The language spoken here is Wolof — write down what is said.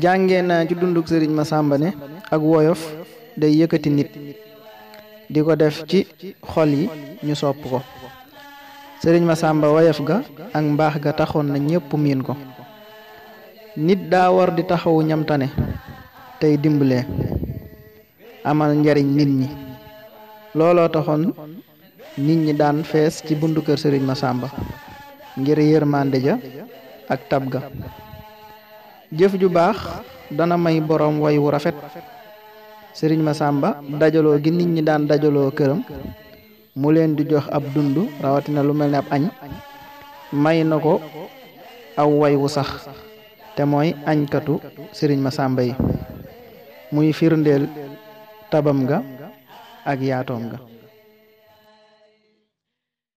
jàngee naa ci dunduk sëriñ Masamba ne ak woyof day yëkkati nit di ko def ci xol yi ñu sopp ko. sëriñ Masamba woyof ga ak mbaax ga taxoon na ñépp miin ko. nit daa war di taxawu ñamtane tey dimbalee amal njariñ nit ñi. looloo taxoon nit ñi daan fees ci buntu kër sëriñ Masamba ngir yërmande ja ak tab ga. jëf ju baax dana may boroom way wu rafet. sëriñ Masamba dajaloo gi nit ñi daan dajaloo këram mu leen di jox ab dund rawatina lu mel ne ab añ may na ko aw way wu sax te mooy añkatu sëriñ Masamba yi muy firndeel tabam ga ak yaatoom ga.